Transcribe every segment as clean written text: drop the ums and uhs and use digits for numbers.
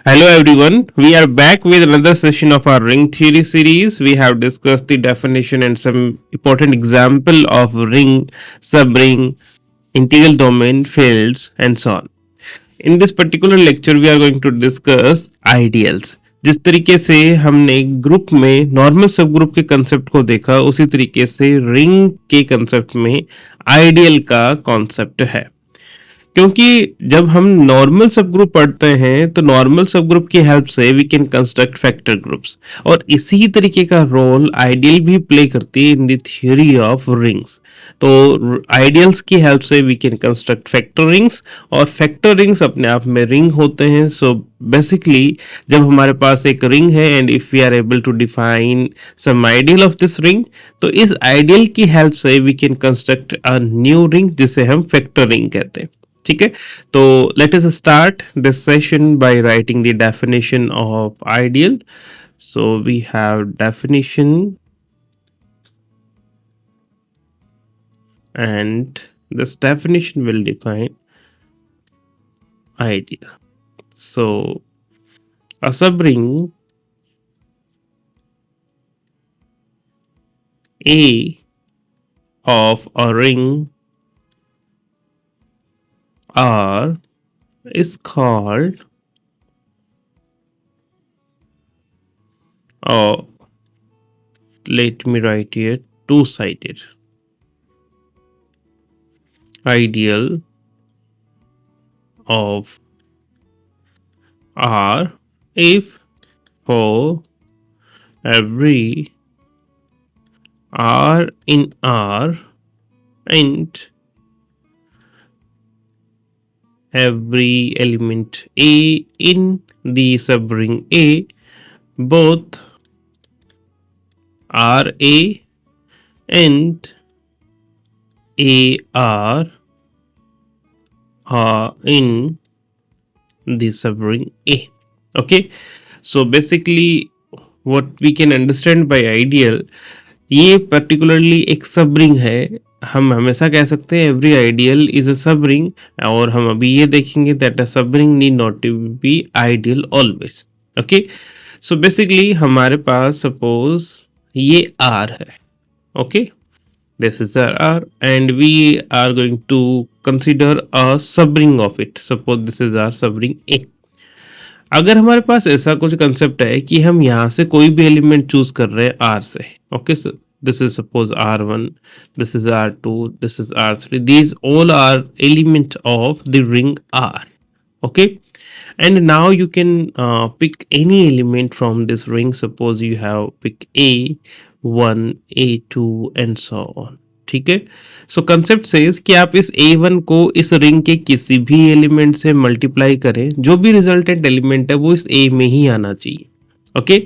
Hello everyone, we are back with another session of our ring theory series. We have discussed the definition and some important example of ring, subring, integral domain, fields and so on. In this particular lecture we are going to discuss ideals. जिस तरीके से हमने group में normal सब group के concept को देखा उसी तरीके से रिंग के कंसेप्ट में आइडियल का कॉन्सेप्ट है क्योंकि जब हम नॉर्मल सब ग्रुप पढ़ते हैं तो नॉर्मल सब ग्रुप की हेल्प से we can construct factor groups और इसी तरीके का रोल आइडियल भी प्ले करती है in the theory of rings. तो आइडियल्स की हेल्प से we can construct factor rings और फैक्टर रिंग्स अपने आप में रिंग होते हैं। सो बेसिकली जब हमारे पास एक रिंग है and if we are able to define some ideal of this ring तो इस आइडियल की हेल्प से we can construct a new ring जिसे हम फैक्टर रिंग कहते हैं। ठीक है, तो let us start this session by writing the definition of ideal. So we have definition and this definition will define ideal. So a subring A of a ring R is called let me write here two-sided ideal of R if for every R in R and every element A in the subring A both RA and AR are in the subring A. Okay, so basically what we can understand by ideal, ये particularly एक subring है। हम हमेशा कह सकते हैं every ideal is a subring और हम अभी ये देखेंगे that a subring need not to be ideal always. Okay, so basically हमारे पास सपोज ये आर है। Okay, this is R and we are going to consider a subring of it. Suppose this is R subring A. अगर हमारे पास ऐसा कुछ concept है कि हम यहाँ से कोई भी एलिमेंट चूज कर रहे हैं आर से। Okay, this is suppose R1, this is R2, this is R3. These all are element of the ring R. Okay, and now you can pick any element from this ring. Suppose you have pick A1, A2 and so on. ठीक है, सो concept says कि आप इस A1 को इस ring के किसी भी एलिमेंट से मल्टीप्लाई करें, जो भी रिजल्टेंट एलिमेंट है वो इस A में ही आना चाहिए। ओके,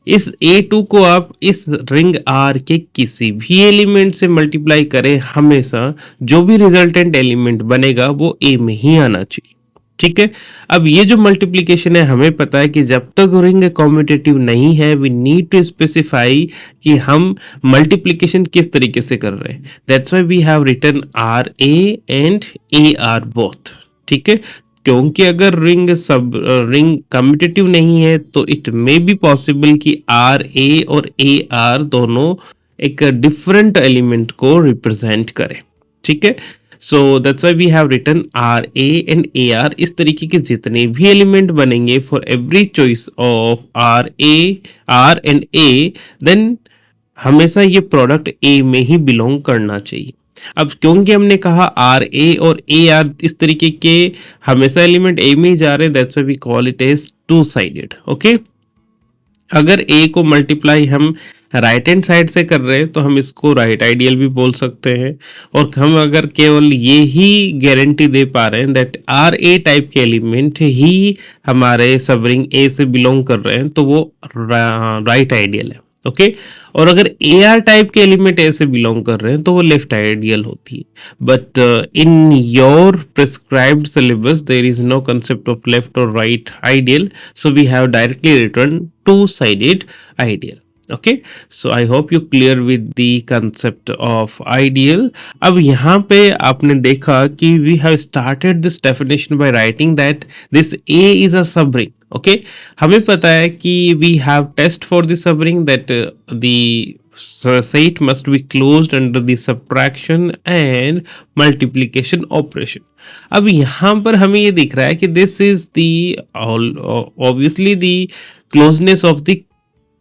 इस A2 को आप इस रिंग R के किसी भी एलिमेंट से मल्टीप्लाई करें, हमेशा जो भी रिजल्टेंट एलिमेंट बनेगा वो A में ही आना चाहिए। ठीक है, अब ये जो मल्टीप्लिकेशन है हमें पता है कि जब तक रिंग कॉम्यूटेटिव नहीं है वी नीड टू स्पेसिफाई कि हम मल्टीप्लिकेशन किस तरीके से कर रहे हैं। That's why we have written R A and A R both. ठीक है, क्योंकि अगर रिंग कम्यूटेटिव नहीं है तो इट मे बी पॉसिबल कि आर ए और ए आर दोनों एक डिफरेंट एलिमेंट को रिप्रेजेंट करें। ठीक है, so that's why we have written R A and A R. इस तरीके के जितने भी एलिमेंट बनेंगे for every choice of R and A, then हमेशा ये प्रोडक्ट ए में ही बिलोंग करना चाहिए। अब क्योंकि हमने कहा आर ए और ए आर इस तरीके के हमेशा एलिमेंट ए में ही जा रहे हैं, that's why we call it as two sided. Okay, अगर ए को मल्टीप्लाई हम राइट हैंड साइड से कर रहे हैं तो हम इसको राइट आइडियल भी बोल सकते हैं। और हम अगर केवल ये ही गारंटी दे पा रहे हैं दैट आर ए टाइप के एलिमेंट ही हमारे सबरिंग ए से बिलोंग कर रहे हैं तो वो राइट आइडियल है। ओके, और अगर ए आर टाइप के एलिमेंट ए से बिलोंग कर रहे हैं तो वो लेफ्ट आइडियल होती है। But in your prescribed syllabus there is no concept of left और right ideal, so we have directly written two sided ideal. Okay, so I hope you clear with the concept of ideal. अब यहाँ पे आपने देखा कि we have started this definition by writing that this A is a subring. Okay, हमें पता है कि we have test for the subring that the set must be closed under the subtraction and multiplication operation. अब यहाँ पर हमें ये दिख रहा है कि this is the obviously the closeness of the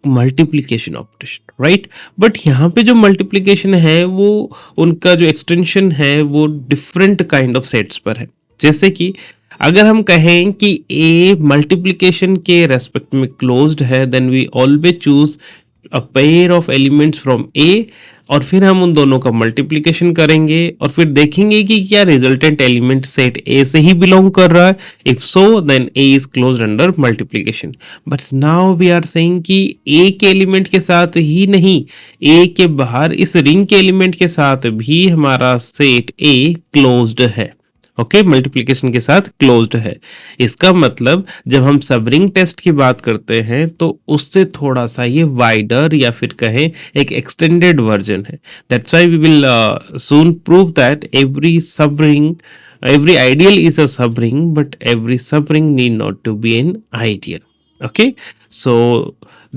multiplication operation, right? But यहाँ पे जो मल्टीप्लिकेशन है वो उनका जो एक्सटेंशन है वो डिफरेंट काइंड ऑफ सेट्स पर है। जैसे कि अगर हम कहें कि ए मल्टीप्लिकेशन के रेस्पेक्ट में क्लोज्ड है, then we always choose a pair of elements from A, और फिर हम उन दोनों का मल्टीप्लिकेशन करेंगे और फिर देखेंगे कि क्या रिजल्टेंट एलिमेंट सेट ए से ही बिलोंग कर रहा है। If so then A is closed under multiplication. But now we are saying कि ए के एलिमेंट के साथ ही नहीं, ए के बाहर इस रिंग के एलिमेंट के साथ भी हमारा सेट ए क्लोज्ड है। ओके, मल्टीप्लिकेशन के साथ क्लोज्ड है। इसका मतलब जब हम सबरिंग टेस्ट की बात करते हैं तो उससे थोड़ा सा ये वाइडर या फिर कहें एक एक्सटेंडेड वर्जन है। That's why we will soon prove that every ideal is a subring, but every subring need not to be an ideal. Okay, so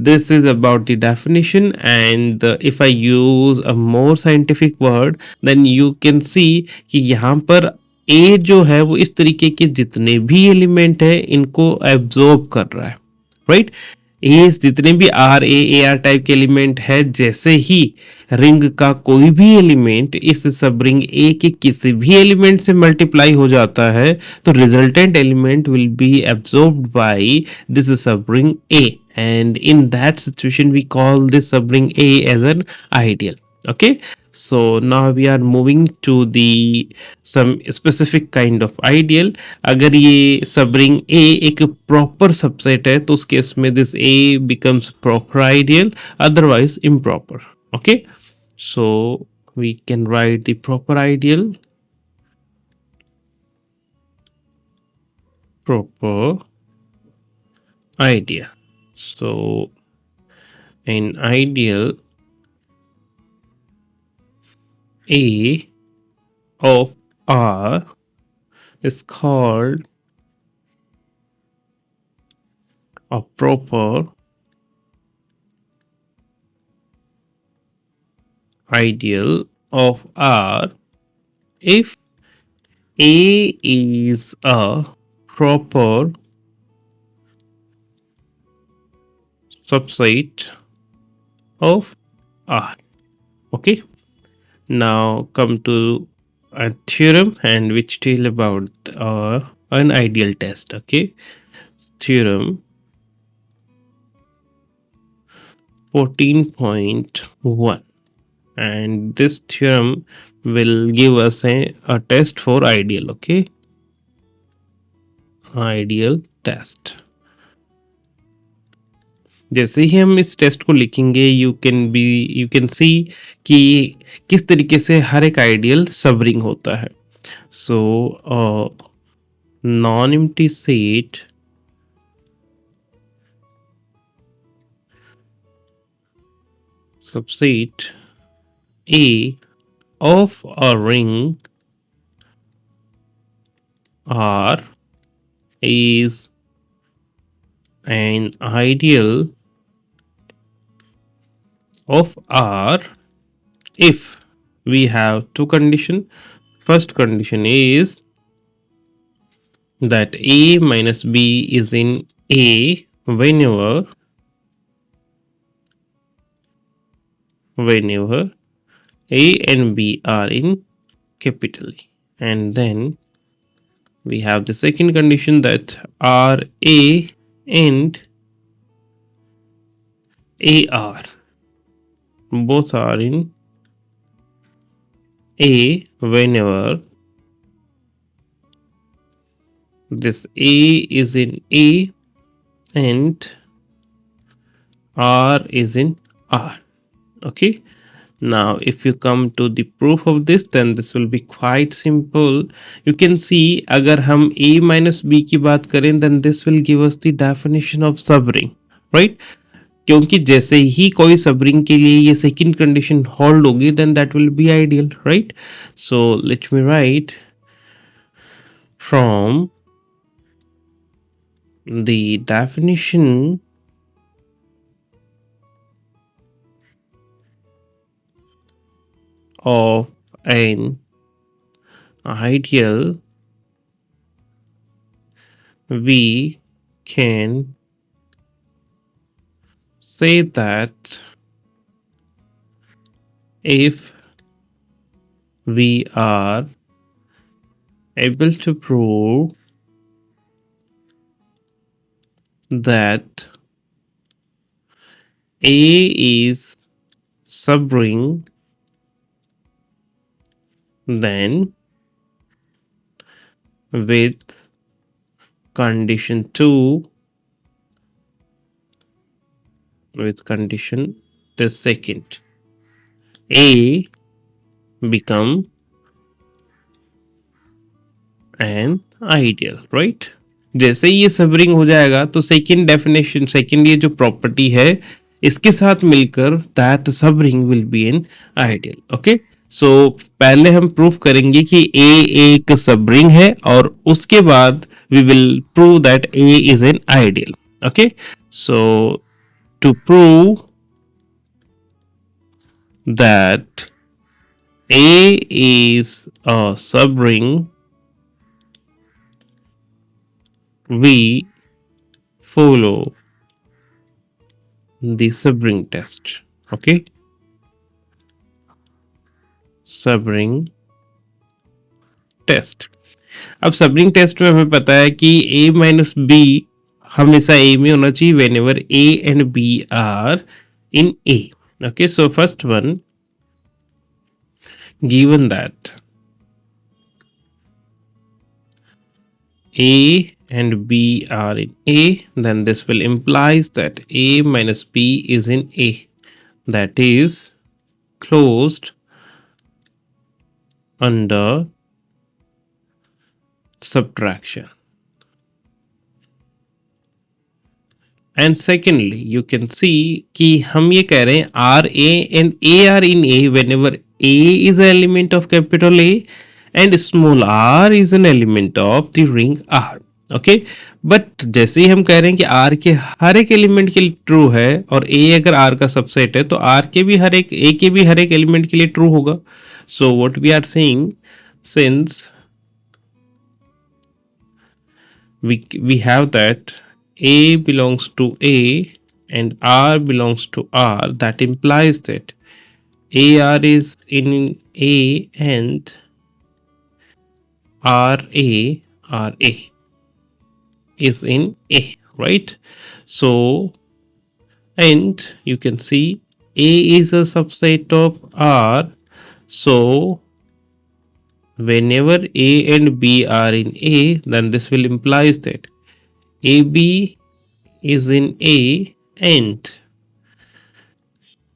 this is about the definition, and if I use a more scientific word, then you can see कि यहाँ पर ए जो है वो इस तरीके के जितने भी एलिमेंट है इनको एब्जॉर्ब कर रहा है, राइट? ये जितने भी आर ए आर टाइप के एलिमेंट है, जैसे ही रिंग का कोई भी एलिमेंट इस सब रिंग ए के किसी भी एलिमेंट से मल्टीप्लाई हो जाता है तो resultant element will be absorbed by this subring A, and in that situation we call this subring A as an ideal. Okay, so now we are moving to the some specific kind of ideal. अगर ये subring A एक proper subset है तो उस case में this A becomes proper ideal, otherwise improper. Okay, so we can write the proper ideal. Proper idea. So an ideal A of R is called a proper ideal of R if A is a proper subset of R. Okay, now come to a theorem and which tell about an ideal test. Okay, theorem 14.1, and this theorem will give us a test for ideal. Okay, ideal test. जैसे ही हम इस test को लिखेंगे you can see कि किस तरीके से हर एक आइडियल सबरिंग होता है। So non empty set subset A of a ring R is an ideal of R if we have two conditions. First condition is that A minus B is in A whenever A and B are in capital E. And then we have the second condition that RA and AR both are in A whenever this A is in A and R is in R. Okay, now if you come to the proof of this, then this will be quite simple. You can see अगर हम A minus B की बात करें then this will give us the definition of subring, right? क्योंकि जैसे ही कोई subring के लिए ये सेकंड कंडीशन होल्ड होगी then that will be ideal, right? So let me write from the definition of an ideal, we can say that if we are able to prove that A is subring, then with condition 2, with condition the second, A become an ideal, right? जैसे ही ये subring हो जाएगा तो second definition, second ये जो property है इसके साथ मिलकर that subring will be an ideal. Okay, so पहले हम प्रूफ करेंगे कि ए एक सबरिंग है और उसके बाद we will prove that A is an ideal. Okay, so to prove that A is a subring, we follow the subring test. Okay, subring test. अब सबरिंग टेस्ट में हमें पता है कि a माइनस बी हमेशा a में होना चाहिए whenever a and b are in a. Okay, so first one, given that a and b are in a, then this will implies that a minus b is in a, that is closed under subtraction. And secondly, you can see कि हम ये कह रहे हैं R A and A are in A whenever A is an element of capital A and small r is an element of the ring R. Okay, but जैसे ही हम कह रहे हैं कि R के हर एक एलिमेंट के लिए ट्रू है और A अगर R का सबसेट है तो R के भी हर एक A के भी हर एक एलिमेंट के लिए ट्रू होगा. So what we are saying, since we have that A belongs to A and R belongs to R, that implies that AR is in A and RA is in A, right? So, and you can see A is a subset of R, so whenever A and B are in A, then this will implies that AB is in A and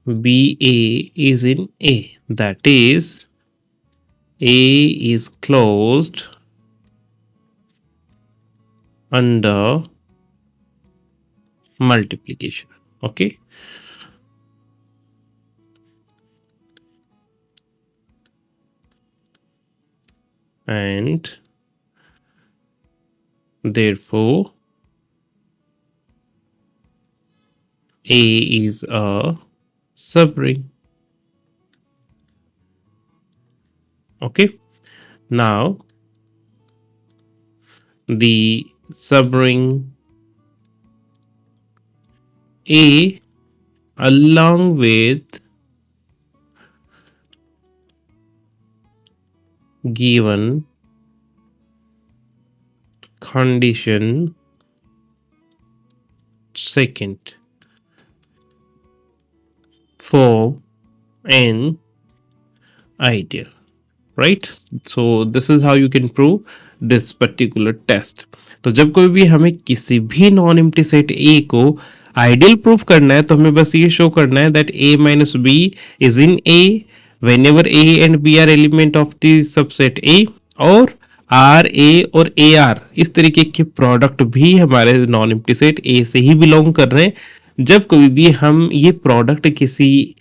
BA is in A, that is A is closed under multiplication. Okay, and therefore A is a subring. Okay, now the subring A along with given condition second form an ideal, right? So this is how you can prove this particular test. तो जब कोई भी हमें किसी भी non empty set A को ideal proof करना है तो हमें बस ये शो करना है that A minus B is in A whenever A and B are element of the subset A, और R A और AR इस तरीके के प्रोडक्ट भी हमारे नॉन एम्प्टी सेट A से ही बिलोंग कर रहे हैं जब कभी भी हम ये प्रोडक्ट किसी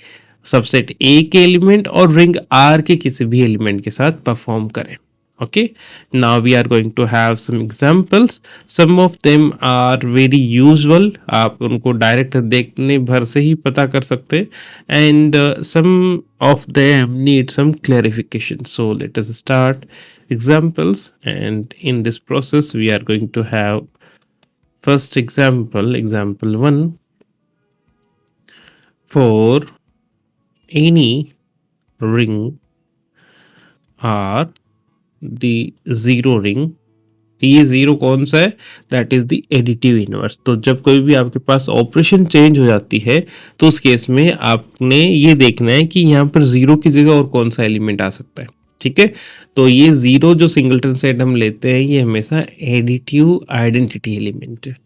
सबसेट A के एलिमेंट और रिंग R के किसी भी एलिमेंट के साथ परफॉर्म करें. Okay, now we are going to have some examples. Some of them are very usual, आप उनको डायरेक्ट देखने भर से ही पता कर सकते हैं, and some of them need some clarification. So let us start examples, and in this process we are going to have first example, example 1. For any ring R, the zero ring, ये zero कौन सा है? That is the additive inverse. तो जब कोई भी आपके पास operation change हो जाती है तो उस केस में आपने ये देखना है कि यहाँ पर जीरो की जगह और कौन सा एलिमेंट आ सकता है. ठीक है, तो ये जीरो जो सिंगलटन सेट हम लेते हैं ये हमेशा एडिटिव आइडेंटिटी एलिमेंट है.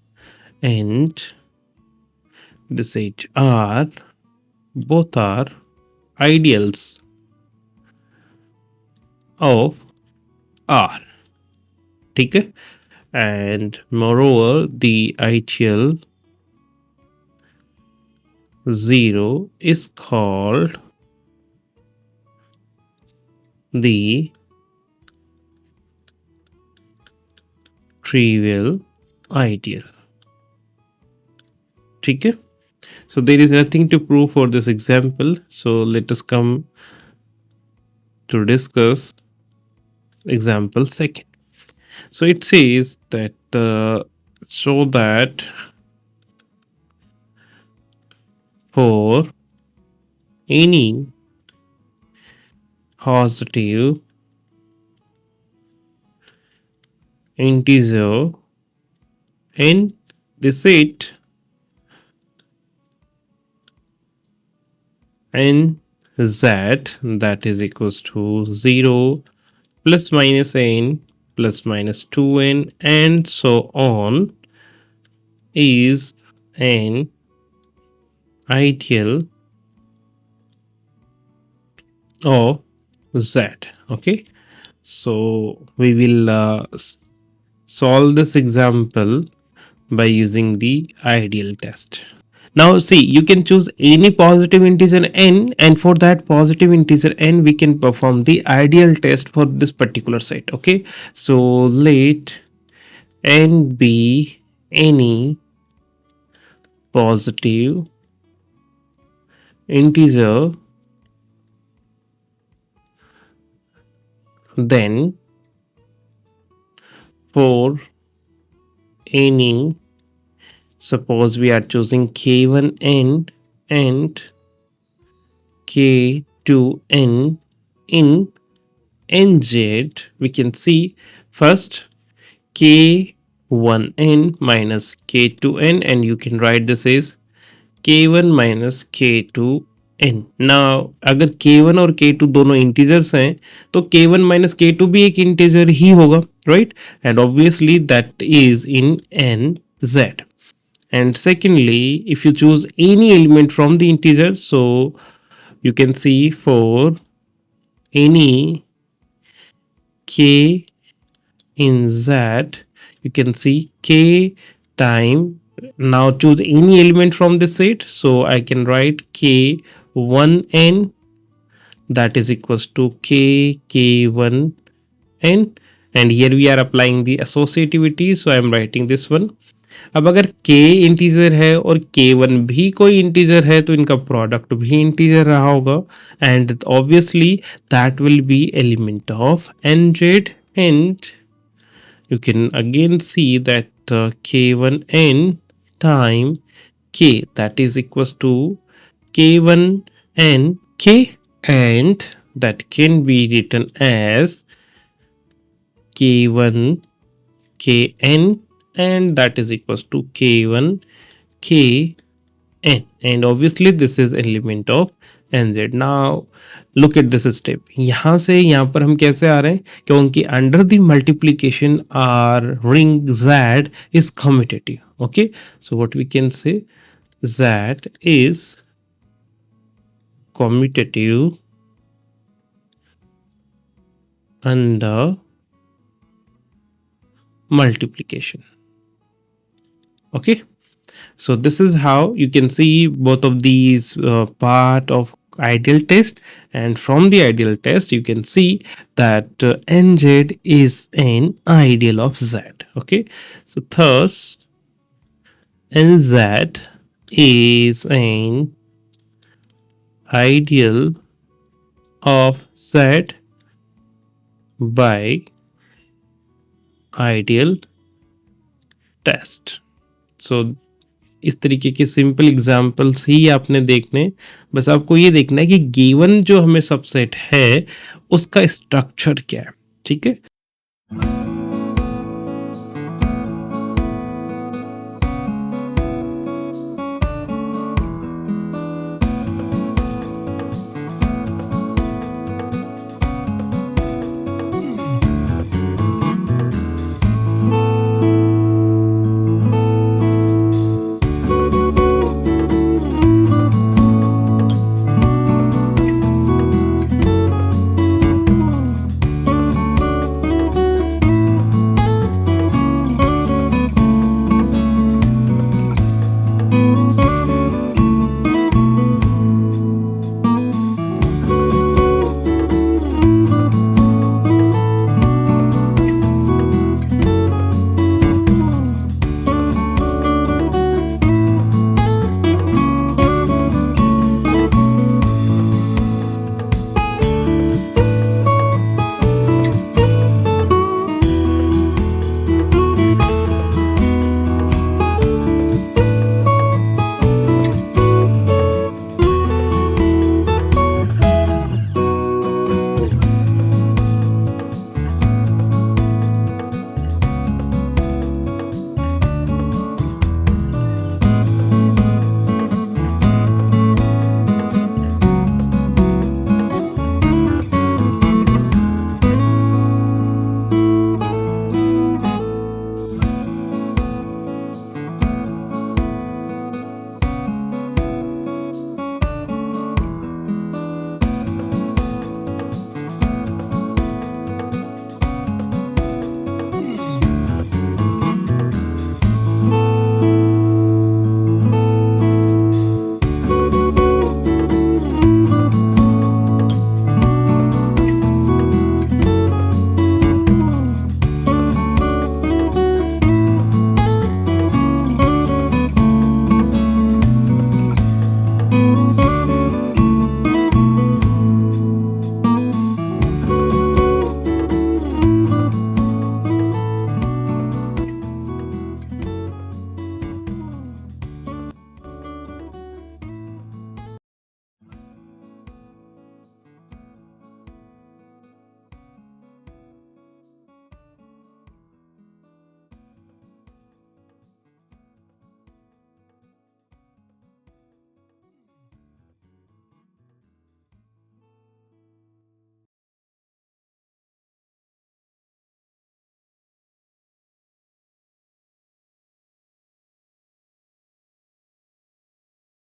And this at R both are ideals of R. ठीक है, and moreover the ideal 0 is called the trivial ideal. ठीक है, so there is nothing to prove for this example, so let us come to discuss example second. So it says that so that for any positive integer in the set n z, that is equals to 0 plus minus n plus minus 2n and so on, is an ideal of z. Okay, so we will solve this example by using the ideal test. Now see, you can choose any positive integer n, and for that positive integer n we can perform the ideal test for this particular set. Okay, so let n be any positive integer, then for any, suppose we are choosing k1n and k2n in nz, we can see first k1n minus k2n, and you can write this as k1 minus k2n. Now अगर k1 और k2 दोनों integers हैं तो k1 minus k2 भी एक integer ही होगा, right, and obviously that is in nz. And secondly, if you choose any element from the integer, so you can see for any k in z, you can see k time. Now choose any element from this set, so I can write k1n, that is equals to k1n, and here we are applying the associativity, so I am writing this one. अब अगर k integer है और k1 भी कोई integer है तो इनका product भी इंटीजर रहा होगा, and obviously that will be element of nz, and you can again see that k1n time k, that is equals to k1n k, and that can be written as k1 kn, and that is equals to k1 kn, and obviously this is element of nz. Now look at this step, यहाँ से यहाँ पर हम कैसे आ रहे हैं, क्योंकि under the multiplication R ring z is commutative. Okay, so what we can say, z is commutative under multiplication. Okay, so this is how you can see both of these part of ideal test, and from the ideal test you can see that nz is an ideal of z. Okay, so thus nz is an ideal of z by ideal test. So इस तरीके के simple examples ही आपने देखने. बस आपको ये देखना है कि गिवन जो हमें सबसेट है उसका स्ट्रक्चर क्या है. ठीक है.